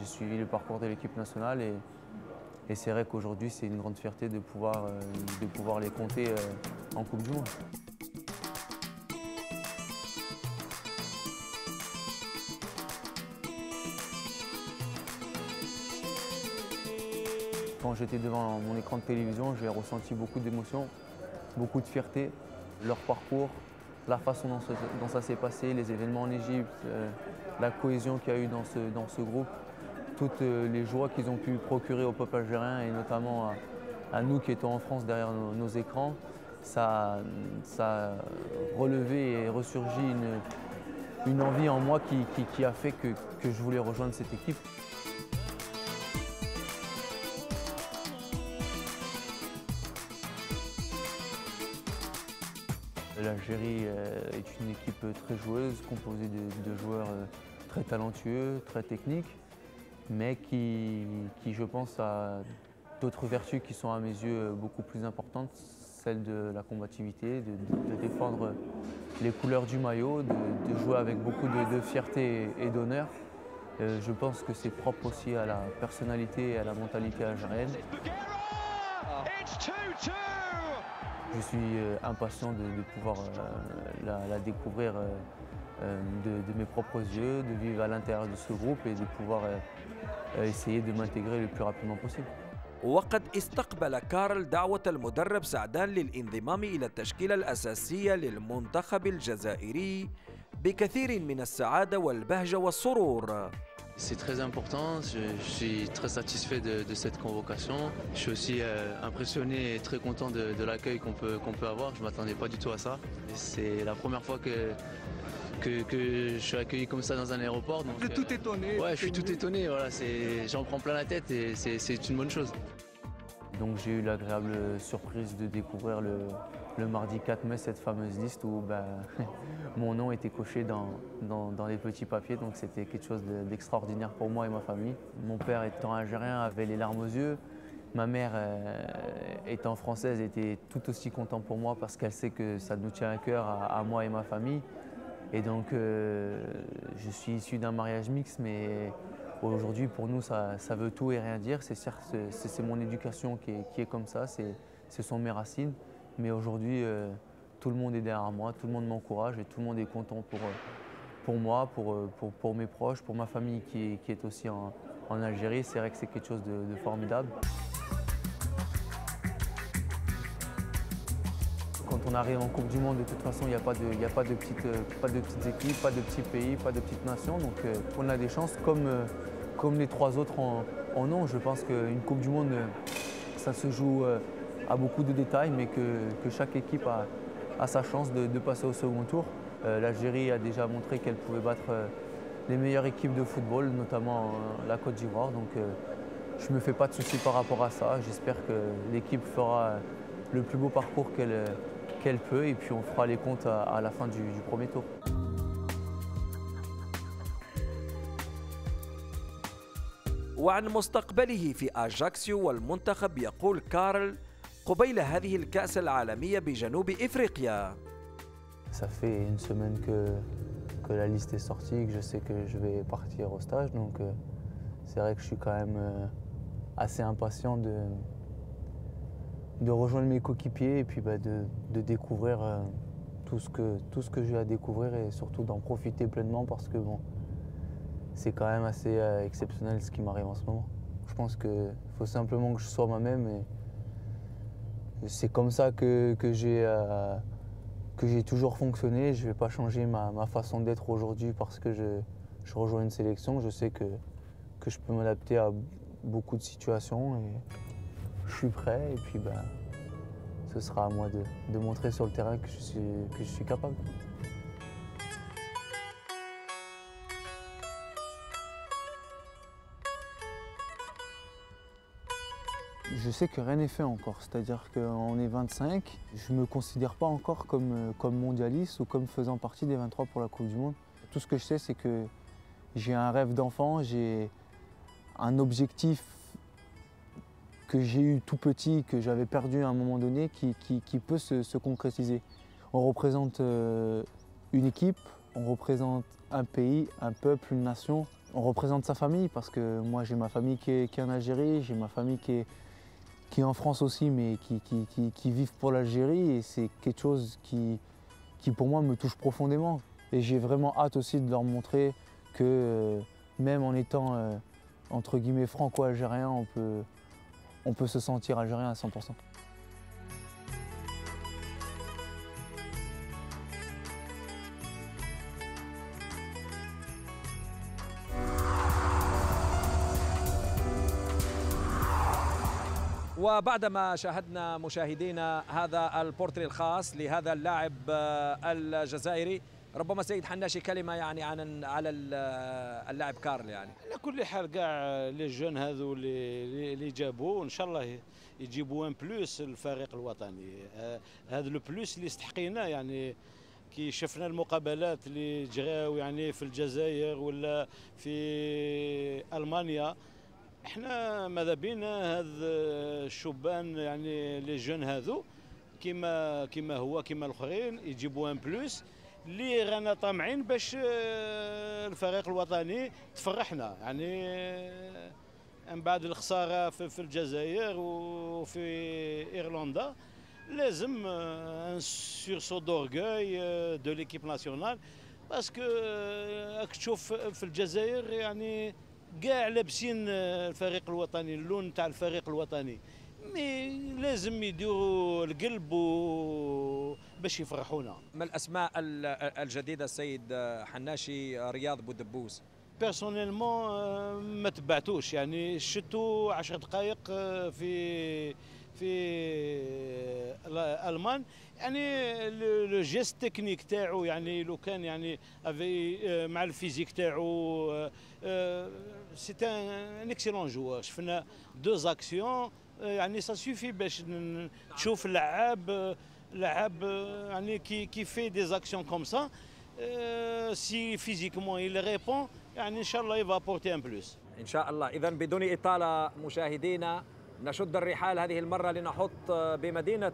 suivi le parcours de l'équipe nationale et c'est vrai qu'aujourd'hui c'est une grande fierté de pouvoir les compter en Coupe du Monde. Quand j'étais devant mon écran de télévision, j'ai ressenti beaucoup d'émotions, beaucoup de fierté. Leur parcours, la façon dont ça s'est passé, les événements en Égypte, la cohésion qu'il y a eu dans ce groupe, toutes les joies qu'ils ont pu procurer au peuple algérien et notamment à nous qui étions en France derrière nos écrans, ça a relevé et ressurgi une envie en moi qui a fait que je voulais rejoindre cette équipe. L'Algérie est une équipe très joueuse, composée de joueurs très talentueux, très techniques, mais qui, je pense, a d'autres vertus qui sont à mes yeux beaucoup plus importantes, celle de la combativité, de défendre les couleurs du maillot, de jouer avec beaucoup de fierté et d'honneur. Je pense que c'est propre aussi à la personnalité et à la mentalité algérienne. Je suis impatient de pouvoir la découvrir de mes propres yeux, de vivre à l'intérieur de ce groupe et de pouvoir essayer de m'intégrer le plus rapidement possible. وقد استقبل كارل دعوة المدرب سعدان للانضمام إلى التشكيلة الأساسية للمنتخب الجزائري بكثير من السعادة والبهجة والسرور. C'est très important, je suis très satisfait de cette convocation. Je suis aussi impressionné et très content de l'accueil qu'on peut avoir. Je ne m'attendais pas du tout à ça. C'est la première fois que je suis accueilli comme ça dans un aéroport. Vous êtes tout étonné? Ouais, je suis tout étonné. Voilà, j'en prends plein la tête et c'est une bonne chose. Donc j'ai eu l'agréable surprise de découvrir le mardi 4 mai cette fameuse liste où mon nom était coché dans les petits papiers, donc c'était quelque chose d'extraordinaire pour moi et ma famille. Mon père étant algérien avait les larmes aux yeux, ma mère étant française était tout aussi contente pour moi parce qu'elle sait que ça nous tient à cœur à moi et ma famille. Et donc je suis issu d'un mariage mixte, mais aujourd'hui pour nous ça veut tout et rien dire. C'est mon éducation qui est comme ça, ce sont mes racines. Mais aujourd'hui, tout le monde est derrière moi, tout le monde m'encourage et tout le monde est content pour moi, pour mes proches, pour ma famille qui est aussi en Algérie. C'est vrai que c'est quelque chose de formidable. Quand on arrive en Coupe du Monde, de toute façon, il n'y a pas de petites équipes, pas de petits pays, pas de petites nations. Donc on a des chances comme les trois autres en ont. Je pense qu'une Coupe du Monde, ça se joue à beaucoup de détails, mais que chaque équipe a sa chance de passer au second tour. L'Algérie a déjà montré qu'elle pouvait battre les meilleures équipes de football, notamment la Côte d'Ivoire. Donc je ne me fais pas de soucis par rapport à ça. J'espère que l'équipe fera le plus beau parcours qu'elle peut et puis on fera les comptes à la fin du premier tour. وعن مستقبله في أجاكسيو والمنتخب يقول كارل قبيل هذه الكأس العالمية بجنوب إفريقيا. Ça fait une semaine que la liste est sortie, que je sais que je vais partir au stage, donc c'est vrai que je suis quand même assez impatient de rejoindre mes coéquipiers et puis de découvrir tout ce que j'ai à découvrir et surtout d'en profiter pleinement parce que bon, c'est quand même assez exceptionnel ce qui m'arrive en ce moment. Je pense qu'il faut simplement que je sois moi-même et c'est comme ça que j'ai toujours fonctionné. Je ne vais pas changer ma façon d'être aujourd'hui parce que je rejoins une sélection. Je sais que je peux m'adapter à beaucoup de situations et je suis prêt. Et puis ce sera à moi de montrer sur le terrain que je suis capable. Je sais que rien n'est fait encore, c'est-à-dire qu'on est 25. Je ne me considère pas encore comme mondialiste ou comme faisant partie des 23 pour la Coupe du Monde. Tout ce que je sais, c'est que j'ai un rêve d'enfant, j'ai un objectif que j'ai eu tout petit, que j'avais perdu à un moment donné, qui peut se concrétiser. On représente une équipe, on représente un pays, un peuple, une nation. on représente sa famille parce que moi j'ai ma famille qui est en Algérie, j'ai ma famille qui est en France aussi mais qui vivent pour l'Algérie et c'est quelque chose qui pour moi me touche profondément. Et j'ai vraiment hâte aussi de leur montrer que même en étant entre guillemets franco-algérien, on peut se sentir algérien à 100%. وبعدما شاهدنا مشاهدينا هذا البورتري الخاص لهذا اللاعب الجزائري، ربما سيد حناشي كلمة يعني على اللاعب كارل. يعني على كل حال كاع لي جون هذو اللي جابوه ان شاء الله يجيبوا ان بلوس الفريق الوطني. هذا لو بلوس اللي استحقيناه، يعني كي شفنا المقابلات اللي جراو يعني في الجزائر ولا في المانيا، احنا ماذا بينا هذا الشبان يعني لي جون هذو كيما هو كيما الاخرين يجيبوا ان بلوس اللي رانا طامعين باش الفريق الوطني تفرحنا. يعني من بعد الخساره في الجزائر وفي ايرلندا لازم ان سورسو دورغوي دو ليكيب ناسيونال، باسكو راك تشوف في الجزائر يعني كاع لابسين الفريق الوطني، اللون تاع الفريق الوطني، مي لازم يديروا القلب باش يفرحونا. ما الاسماء الجديده السيد حناشي؟ رياض بودبوس بيرسونيلمون ما تبعتوش، يعني شتو 10 دقائق في الالمان، يعني لو جيست تكنيك تاعو، يعني لو كان يعني مع الفيزيك تاعو سي ان اكسيلون جوار. شفنا دو زاكسيون يعني سا سوفي باش تشوف لعاب يعني كي في دي زاكسيون كوم سا، سي فيزيكمون il répond يعني ان شاء الله يفا بورتي ان بلوس ان شاء الله. اذا بدون اطاله مشاهدينا نشد الرحال هذه المره لنحط بمدينه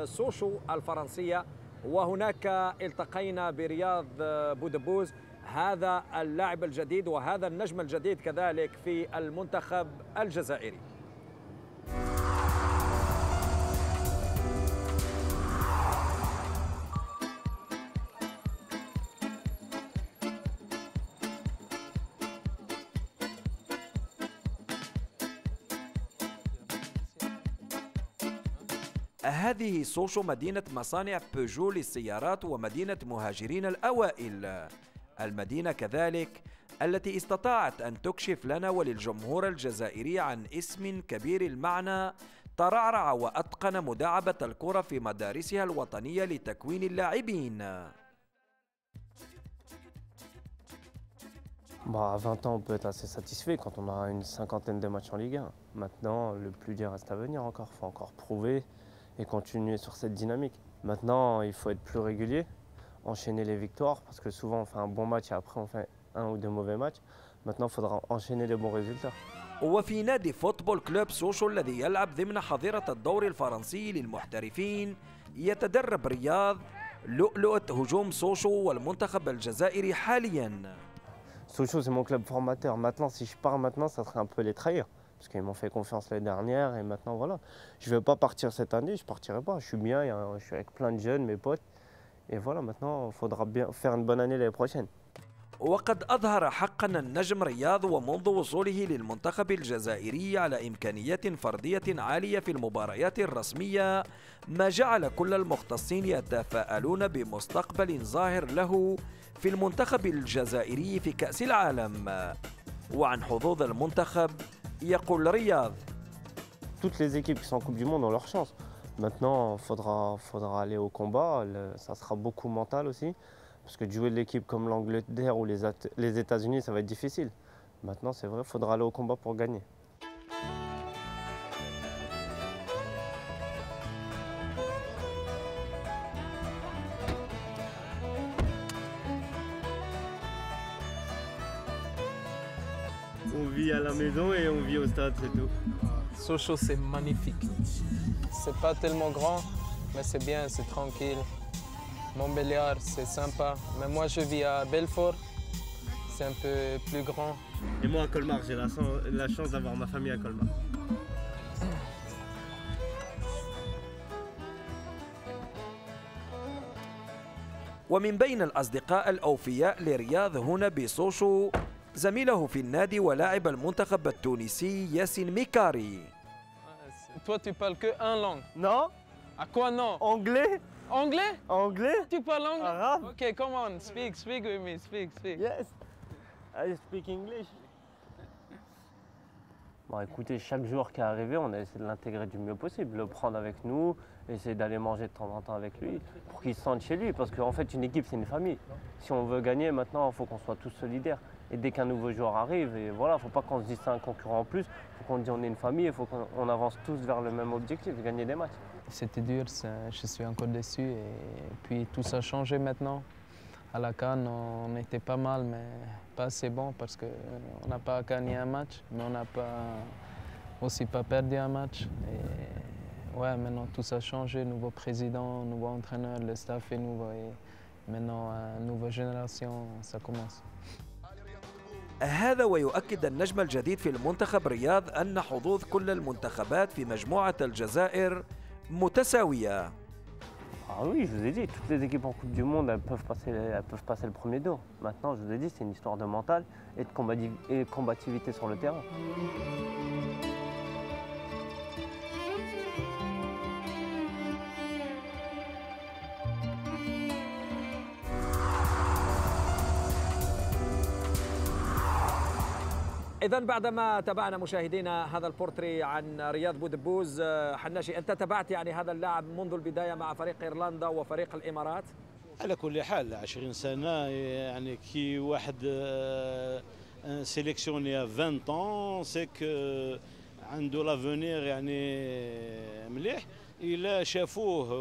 سوشو الفرنسيه، وهناك التقينا برياض بودبوز، هذا اللاعب الجديد وهذا النجم الجديد كذلك في المنتخب الجزائري. هذه سوشو مدينة مصانع بيجو للسيارات ومدينة مهاجرين الأوائل، المدينة كذلك التي استطاعت أن تكشف لنا وللجمهور الجزائري عن اسم كبير المعنى ترعرع وأتقن مداعبة الكرة في مدارسها الوطنية لتكوين اللاعبين. À 20 ans, on peut être assez satisfait quand on a une cinquantaine de matchs en Ligue 1. Maintenant, le plus dur reste à venir encore. Il faut encore prouver et continuer sur cette dynamique. Maintenant, il faut être plus régulier, enchaîner les victoires, parce que souvent on fait un bon match et après on fait un ou deux mauvais matchs. Maintenant, il faudra enchaîner les bons résultats. وفي نادي فوتبول كلوب سوشو الذي يلعب ضمن حظيرة الدوري الفرنسي للمحترفين يتدرب رياض لؤلؤة هجوم سوشو والمنتخب الجزائري حالياً. Sochaux, c'est mon club formateur. Maintenant, si je pars maintenant, ça serait un peu les trahir. Parce qu'ils m'ont fait confiance l'année dernière et maintenant, voilà. Je ne veux pas partir cette année, je ne partirai pas. Je suis bien, je suis avec plein de jeunes, mes potes. Et voilà, maintenant, il faudra bien faire une bonne année l'année prochaine. وقد أظهر حقا النجم رياض ومنذ وصوله للمنتخب الجزائري على إمكانيات فردية عالية في المباريات الرسمية، ما جعل كل المختصين يتفاءلون بمستقبل ظاهر له في المنتخب الجزائري في كأس العالم. وعن حظوظ المنتخب يقول رياض: Toutes les équipes qui sont en Coupe du Monde ont leur chance. Maintenant, faudra aller au combat. Ça sera beaucoup mental aussi. Parce que de jouer de l'équipe comme l'Angleterre ou les États-Unis, ça va être difficile. Maintenant, c'est vrai, il faudra aller au combat pour gagner. On vit à la maison et on vit au stade, c'est tout. Sochaux, c'est magnifique. C'est pas tellement grand, mais c'est bien, c'est tranquille. Montbéliard, c'est sympa. Mais moi, je vis à Belfort. C'est un peu plus grand. Et moi à Colmar, j'ai la chance d'avoir ma famille à Colmar. ومن بين الأصدقاء الأوفياء لرياض هنا بسوشو زميله في النادي ولاعب المنتخب التونسي ياسين ميكاري. Toi, tu parles que un langue. Non. À quoi non? Anglais. Anglais? Anglais. Tu parles anglais? Arabe. Okay, come on, speak with me, speak. Yes. I speak English. Bon, écoutez, chaque joueur qui est arrivé, on a essayé de l'intégrer du mieux possible, le prendre avec nous, essayer d'aller manger de temps en temps avec lui, pour qu'il se sente chez lui, parce qu'en fait, une équipe, c'est une famille. Si on veut gagner, maintenant, il faut qu'on soit tous solidaires. Et dès qu'un nouveau joueur arrive, et voilà, il ne faut pas qu'on se dise c'est un concurrent en plus, il faut qu'on dise on est une famille, il faut qu'on avance tous vers le même objectif, gagner des matchs. C'était dur, je suis encore déçu. Et puis tout ça a changé maintenant. À la CAN, on était pas mal, mais pas assez bon parce qu'on n'a pas gagné un match, mais on n'a aussi pas perdu un match. Et ouais, maintenant tout ça a changé, nouveau président, nouveau entraîneur, le staff est nouveau et maintenant une nouvelle génération, ça commence. هذا ويؤكد النجم الجديد في المنتخب رياض أن حظوظ كل المنتخبات في مجموعة الجزائر متساوية. Ah oui, je vous ai dit, toutes les équipes en Coupe du Monde, elles peuvent passer le premier tour. Maintenant, je vous ai dit, c'est une histoire de mental et de combativité sur le terrain. إذا بعدما تابعنا مشاهدينا هذا البورتري عن رياض بودبوز، حناشي أنت تابعت يعني هذا اللاعب منذ البداية مع فريق إيرلندا وفريق الإمارات؟ على كل حال 20 سنة يعني كي واحد سيليكسيوني 20 ans سيك عنده لافونير يعني مليح. إلا شافوه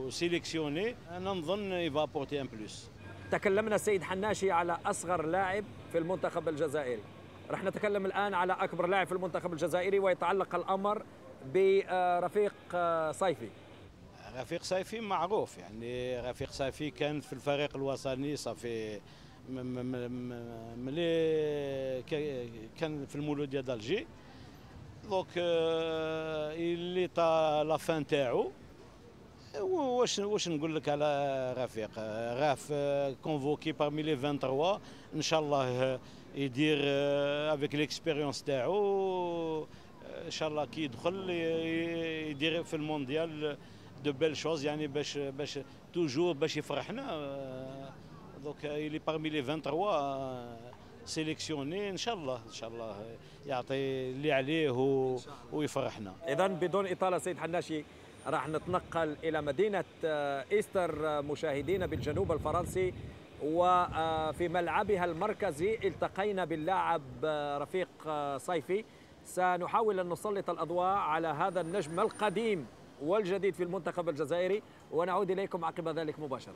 وسيليكسيوني أنا نظن يفا بورتي ان بلوس. تكلمنا السيد حناشي على أصغر لاعب في المنتخب الجزائري، رح نتكلم الآن على أكبر لاعب في المنتخب الجزائري ويتعلق الأمر برفيق صيفي. رفيق صيفي معروف، يعني رفيق صيفي كان في الفريق الوطني صافي ملي كان في المولودية دالجي، دونك اللي طا لا فان تاعو. واش نقول لك على رفيق؟ راف كونفوكي بارمي لي 23 ان شاء الله يدير افيك ليكسبيريونس تاعو ان شاء الله كي يدخل يدير في المونديال دو بيل شوز، يعني باش توجور باش يفرحنا. دونك اللي بارمي لي 23 سيليكسيوني ان شاء الله يعطي اللي عليه ويفرحنا. اذا بدون اطاله سيد حناشي راح نتنقل الى مدينه ايستر مشاهدينا بالجنوب الفرنسي، وفي ملعبها المركزي التقينا باللاعب رفيق صيفي. سنحاول ان نسلط الاضواء على هذا النجم القديم والجديد في المنتخب الجزائري، ونعود اليكم عقب ذلك مباشره.